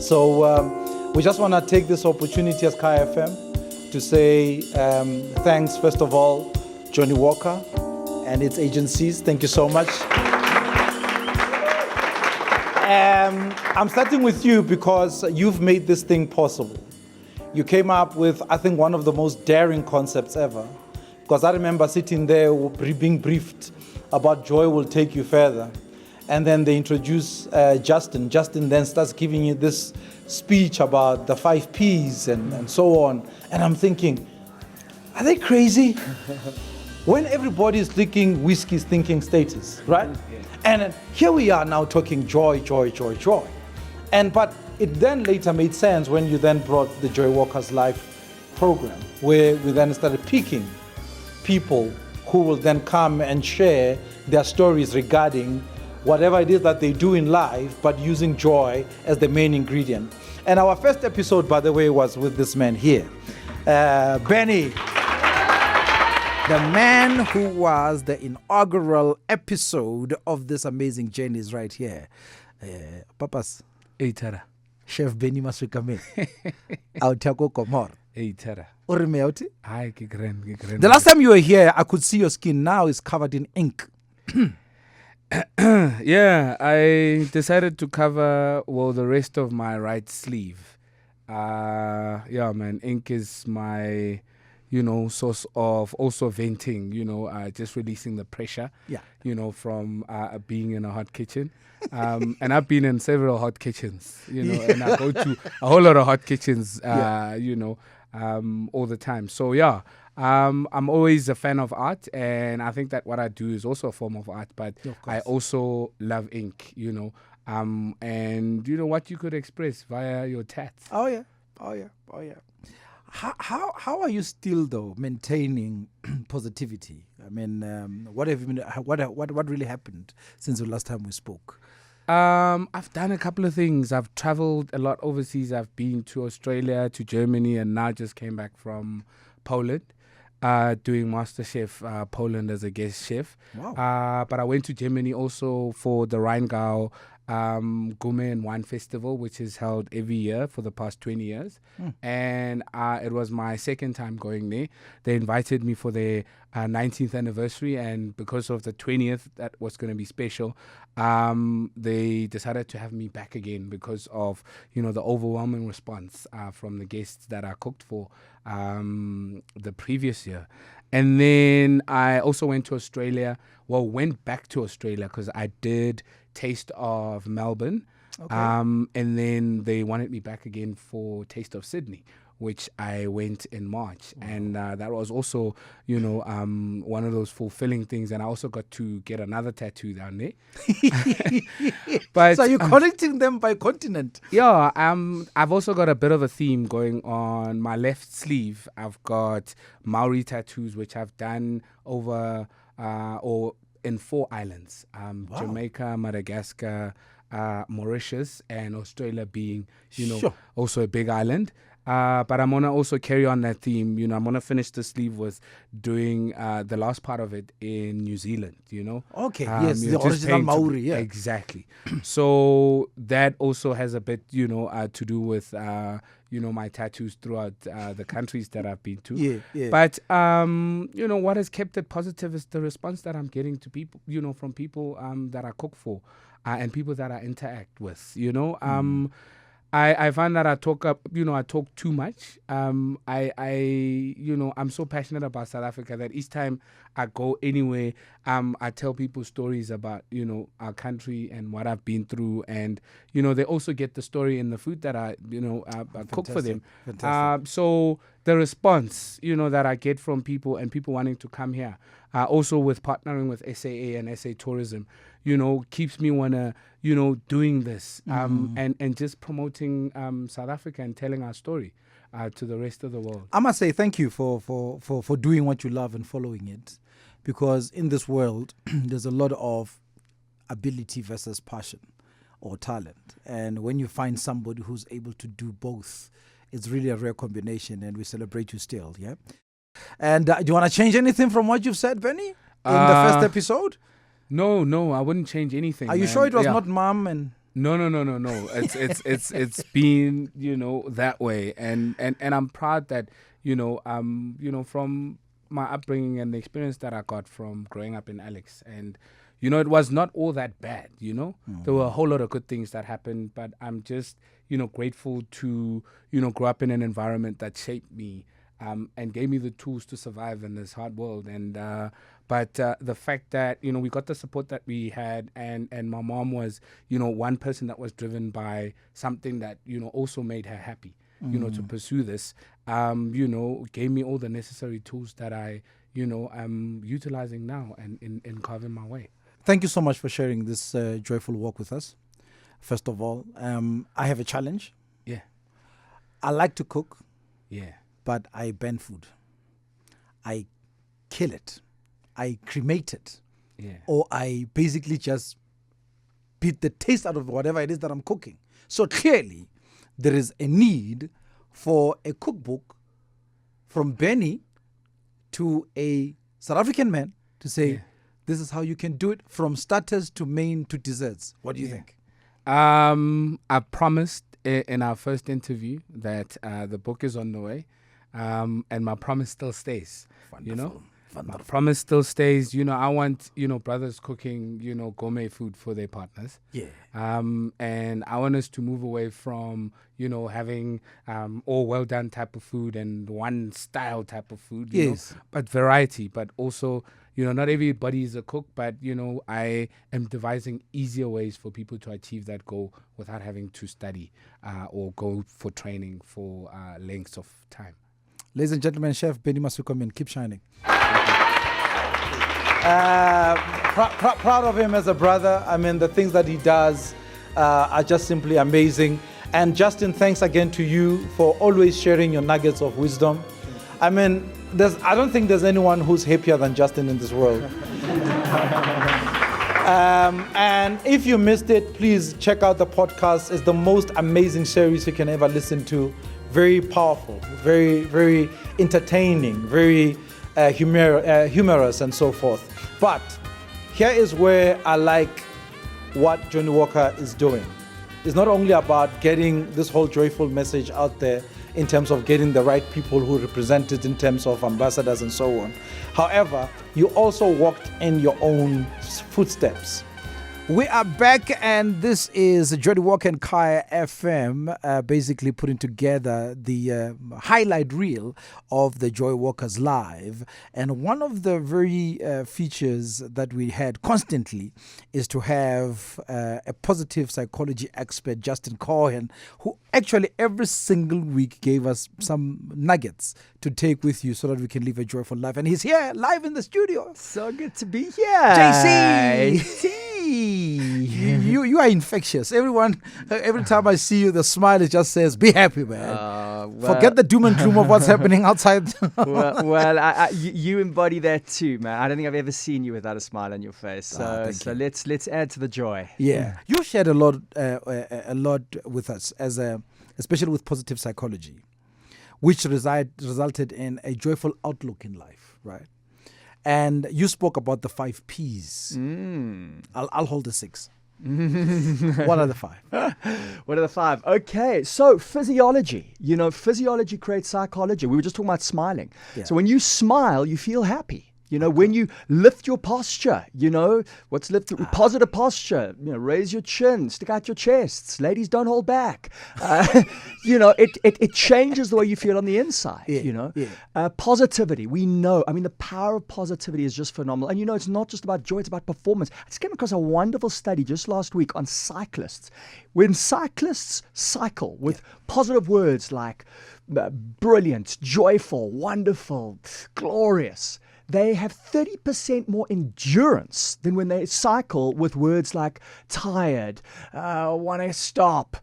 So we just want to take this opportunity as Kai FM to say thanks, first of all, Johnnie Walker and its agencies. Thank you so much. I'm starting with you because you've made this thing possible. You came up with, I think, one of the most daring concepts ever. Because I remember sitting there being briefed about Joy Will Take You Further. And then they introduce Justin. Justin then starts giving you this speech about the 5 Ps and so on. And I'm thinking, are they crazy? When everybody is thinking whiskey is thinking status, right? Yeah. And here we are now talking joy, joy, joy, joy. But it then later made sense when you then brought the JoyWalkers Life program, where we then started picking people who will then come and share their stories regarding whatever it is that they do in life, but using joy as the main ingredient. And our first episode, by the way, was with this man here, Benny. The man who was the inaugural episode of this amazing journey is right here. Papas. Eitara. Chef Benny Masekwameng. Autako Komor. Eitara. Hi, the last time you were here, I could see your skin. Now it's covered in ink. Yeah, I decided to cover, the rest of my right sleeve. Yeah, man, ink is my, source of also venting, just releasing the pressure, from being in a hot kitchen. And I've been in several hot kitchens, and I go to a whole lot of hot kitchens, all the time. So, yeah, I'm always a fan of art, and I think that what I do is also a form of art, but I also love ink, and what you could express via your tats. Oh, yeah. How are you still though maintaining positivity? I mean, what have you been? What really happened since the last time we spoke? I've done a couple of things. I've traveled a lot overseas. I've been to Australia, to Germany, and now just came back from Poland, doing MasterChef Poland as a guest chef. Wow. But I went to Germany also for the Rheingau Gourmet and Wine Festival, which is held every year for the past 20 years. And it was my second time going there. They invited me for their 19th anniversary, and because of the 20th, that was going to be special. They decided to have me back again because of, the overwhelming response from the guests that I cooked for the previous year. And then I also went to Australia. Went back to Australia because I did Taste of Melbourne. Okay. And then they wanted me back again for Taste of Sydney, which I went in March. Wow. And that was also, one of those fulfilling things. And I also got to get another tattoo down there. But so you're connecting them by continent? Yeah. I've also got a bit of a theme going on my left sleeve. I've got Maori tattoos, which I've done over or in 4 islands, Wow. Jamaica, Madagascar, Mauritius, and Australia being, Sure. also a big island. But I'm going to also carry on that theme. I'm going to finish the sleeve with doing the last part of it in New Zealand, Okay, yes, the original Maori, yeah. Exactly. So that also has a bit, to do with, my tattoos throughout the countries that I've been to. Yeah. But, what has kept it positive is the response that I'm getting to people, from people that I cook for and people that I interact with, I find that I talk too much. I'm so passionate about South Africa that each time I go anywhere, I tell people stories about, our country and what I've been through. And, they also get the story in the food that I cook for them. So the response, that I get from people and people wanting to come here, also with partnering with SAA and SA Tourism, keeps me wanna, doing this and just promoting South Africa and telling our story to the rest of the world. I must say thank you for doing what you love and following it, because in this world there's a lot of ability versus passion or talent, and when you find somebody who's able to do both, it's really a rare combination, and we celebrate you still. Yeah. And do you want to change anything from what you've said, Benny, in the first episode? No, I wouldn't change anything. Are you sure it was not mom and... No. It's been, that way, and I'm proud that, from my upbringing and the experience that I got from growing up in Alex, and it was not all that bad. There were a whole lot of good things that happened, but I'm just grateful to grow up in an environment that shaped me, and gave me the tools to survive in this hard world. And but the fact that we got the support that we had, and my mom was one person that was driven by something that also made her happy, to pursue this, gave me all the necessary tools that I am utilizing now and in carving my way. Thank you so much for sharing this joyful walk with us. First of all, I have a challenge. Yeah. I like to cook. Yeah. But I burn food. I kill it. I cremate it. Yeah. Or I basically just beat the taste out of whatever it is that I'm cooking. So clearly, there is a need for a cookbook from Benny to a South African man to say, this is how you can do it from starters to main to desserts. What do you think? I promised in our first interview that the book is on the way. And my promise still stays. Wonderful. My promise still stays. I want, brothers cooking, gourmet food for their partners. Yeah. And I want us to move away from, having all well done type of food and one style type of food. Yes. But variety, but also, not everybody is a cook, but, I am devising easier ways for people to achieve that goal without having to study or go for training for lengths of time. Ladies and gentlemen, Chef Benny Masekwameng, keep shining. Proud of him as a brother. I mean, the things that he does are just simply amazing. And Justin, thanks again to you for always sharing your nuggets of wisdom. I mean, I don't think there's anyone who's happier than Justin in this world. And if you missed it, please check out the podcast. It's the most amazing series you can ever listen to. Very powerful, very, very entertaining, very humorous and so forth. But here is where I like what Johnnie Walker is doing. It's not only about getting this whole joyful message out there in terms of getting the right people who represent it in terms of ambassadors and so on. However, you also walked in your own footsteps. We are back, and this is Johnnie Walker and Kaya FM, basically putting together the highlight reel of the JoyWalkers Live. And one of the very features that we had constantly is to have a positive psychology expert, Justin Cohen, who actually every single week gave us some nuggets to take with you so that we can live a joyful life. And he's here live in the studio. So good to be here. JC! You are infectious. Every time I see you, the smile just says, be happy, man. Forget the doom and gloom of what's happening outside. You embody that too, man. I don't think I've ever seen you without a smile on your face. So let's add to the joy. Yeah. You shared a lot with us, especially with positive psychology, which resulted in a joyful outlook in life, right? And you spoke about the 5 Ps. I'll hold the 6. What are the 5? What are the 5? Okay, so physiology. Physiology creates psychology. We were just talking about smiling. Yeah. So when you smile, you feel happy. When you lift your posture, what's positive posture, raise your chin, stick out your chests. Ladies, don't hold back. It changes the way you feel on the inside, Positivity, we know. I mean, the power of positivity is just phenomenal. And, it's not just about joy, it's about performance. I just came across a wonderful study just last week on cyclists. When cyclists cycle with positive words like brilliant, joyful, wonderful, glorious, they have 30% more endurance than when they cycle with words like tired, want to stop,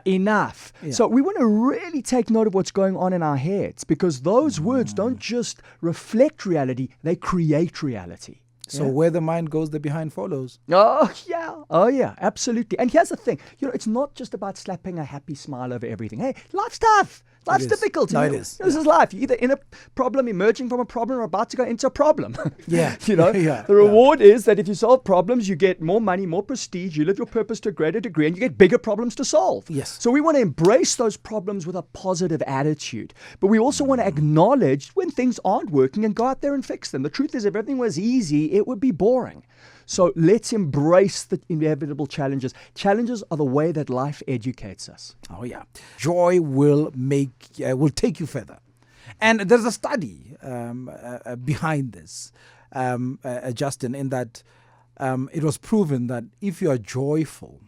enough. Yeah. So we want to really take note of what's going on in our heads, because those words don't just reflect reality, they create reality. So where the mind goes, the behind follows. Oh, yeah, absolutely. And here's the thing, it's not just about slapping a happy smile over everything. Hey, life's tough. Life's difficult. No, it is. This is life. You're either in a problem, emerging from a problem, or about to go into a problem. Yeah. The reward is that if you solve problems, you get more money, more prestige, you live your purpose to a greater degree, and you get bigger problems to solve. Yes. So we want to embrace those problems with a positive attitude. But we also want to acknowledge when things aren't working and go out there and fix them. The truth is, if everything was easy, it would be boring. So let's embrace the inevitable challenges. Challenges are the way that life educates us. Oh, yeah. Joy will take you further. And there's a study behind this, Justin, in that it was proven that if you are joyful,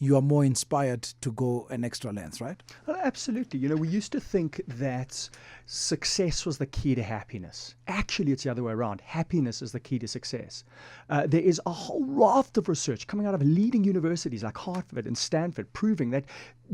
you are more inspired to go an extra length, right? Well, absolutely. We used to think that success was the key to happiness. Actually, it's the other way around. Happiness is the key to success. There is a whole raft of research coming out of leading universities like Harvard and Stanford proving that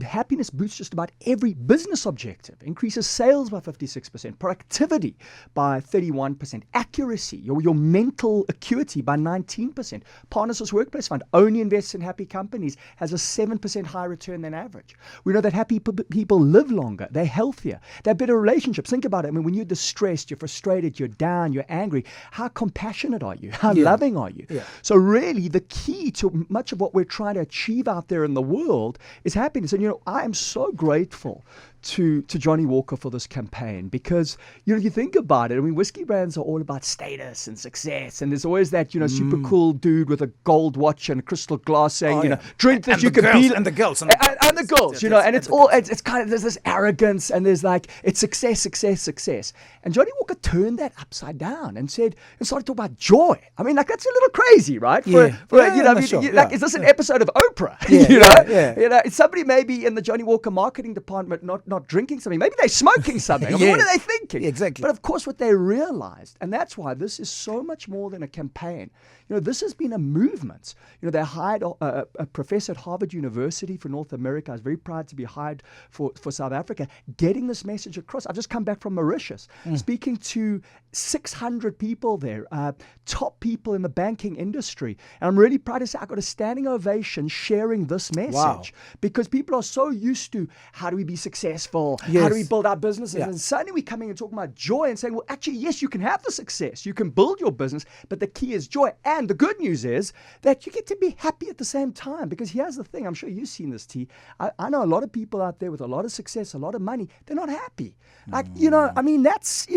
happiness boosts just about every business objective, increases sales by 56%, productivity by 31%, accuracy, your mental acuity by 19%. Partners Workplace Fund only invests in happy companies, has a 7% higher return than average. We know that happy people live longer, they're healthier, they have better relationships. Think about it. I mean, when you're distressed, you're frustrated, you're down, you're angry, how compassionate are you? How loving are you? Yeah. So really, the key to much of what we're trying to achieve out there in the world is happiness. And, I am so grateful to Johnnie Walker for this campaign because, if you think about it, I mean, whiskey brands are all about status and success. And there's always that, super cool dude with a gold watch and a crystal glass saying, drink this, you can be... And the girls. And the girls, and it's all, it's kind of, there's this arrogance and there's like, it's success, success, success. And Johnnie Walker turned that upside down and started talking about joy. I mean, like, that's a little crazy, right? Is this an episode of Oprah? Somebody maybe in the Johnnie Walker marketing department not drinking something. Maybe they're smoking something. I mean, what are they thinking? Exactly. But of course, what they realized, and that's why this is so much more than a campaign. This has been a movement. They hired a professor at Harvard University for North America. I was very proud to be hired for South Africa, getting this message across. I've just come back from Mauritius, speaking to 600 people there, top people in the banking industry. And I'm really proud to say I got a standing ovation sharing this message because people are so used to how do we be successful? How do we build our businesses? Yeah. And suddenly we're coming and talking about joy and saying, well, actually, yes, you can have the success. You can build your business, but the key is joy. And the good news is that you get to be happy at the same time because here's the thing. I'm sure you've seen this, T. I know a lot of people out there with a lot of success, a lot of money. They're not happy. Like, I mean, that's,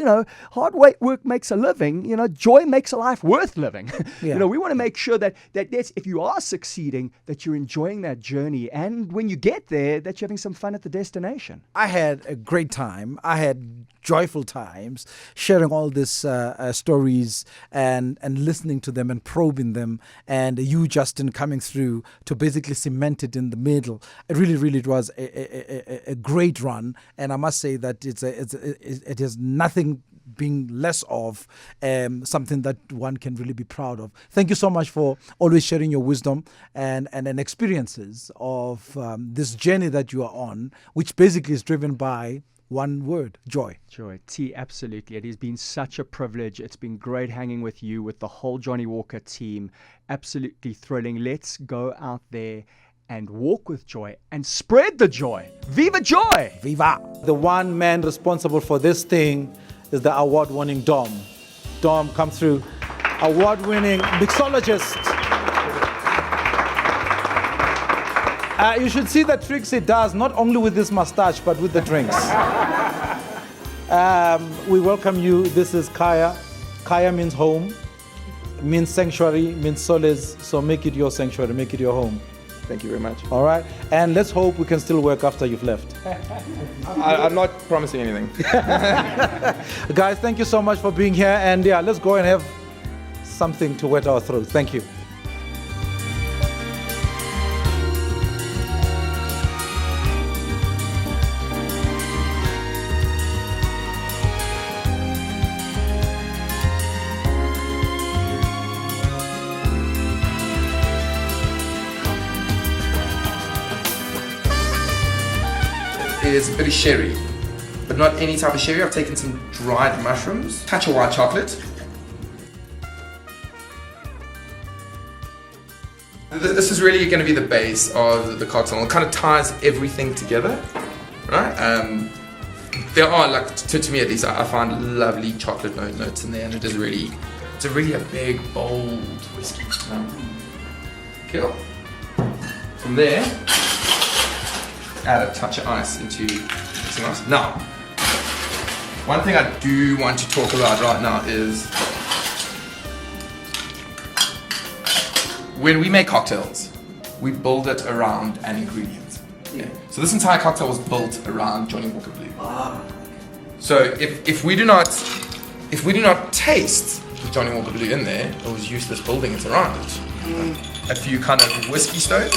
hard work makes a living. Joy makes a life worth living. Yeah. We want to make sure that if you are succeeding, that you're enjoying that journey. And when you get there, that you're having some fun at the destination. I had a great time. I had joyful times sharing all these stories and listening to them and probing them, and you, Justin, coming through to basically cement it in the middle. It really was a great run, and I must say that it has nothing being less of something that one can really be proud of. Thank you so much for always sharing your wisdom and experiences of this journey that you are on, which basically is driven by one word: joy. Joy. T, absolutely. It has been such a privilege. It's been great hanging with you, with the whole Johnnie Walker team. Absolutely thrilling. Let's go out there and walk with joy and spread the joy. Viva joy! Viva! The one man responsible for this thing is the award-winning Dom. Dom, come through. Award-winning mixologist. You should see the tricks he does, not only with this mustache, but with the drinks. We welcome you. This is Kaya. Kaya means home, means sanctuary, means solace. So make it your sanctuary, make it your home. Thank you very much. All right. And let's hope we can still work after you've left. I'm not promising anything. Guys, thank you so much for being here. And let's go and have something to wet our throats. Thank you. Is a bit of sherry, but not any type of sherry. I've taken some dried mushrooms, touch of white chocolate. This is really going to be the base of the cocktail. It kind of ties everything together, right? There are, like, to me at least, I find lovely chocolate notes in there, and it's really a big, bold whiskey. Cool. From there, add a touch of ice into mixing ice. Now, one thing I do want to talk about right now is when we make cocktails, we build it around an ingredient. Yeah. So this entire cocktail was built around Johnnie Walker Blue. So if we do not taste the Johnnie Walker Blue in there, it was useless building it around it. A few kind of whiskey stones,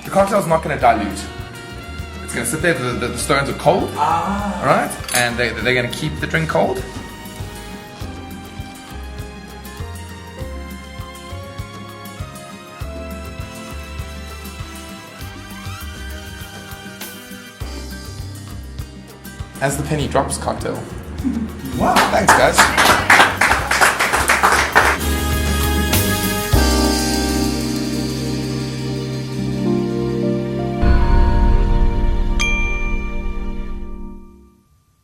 the cocktail's not going to dilute. It's going to sit there. The stones are cold, all right, and they're going to keep the drink cold. As the penny drops cocktail. Wow, thanks guys.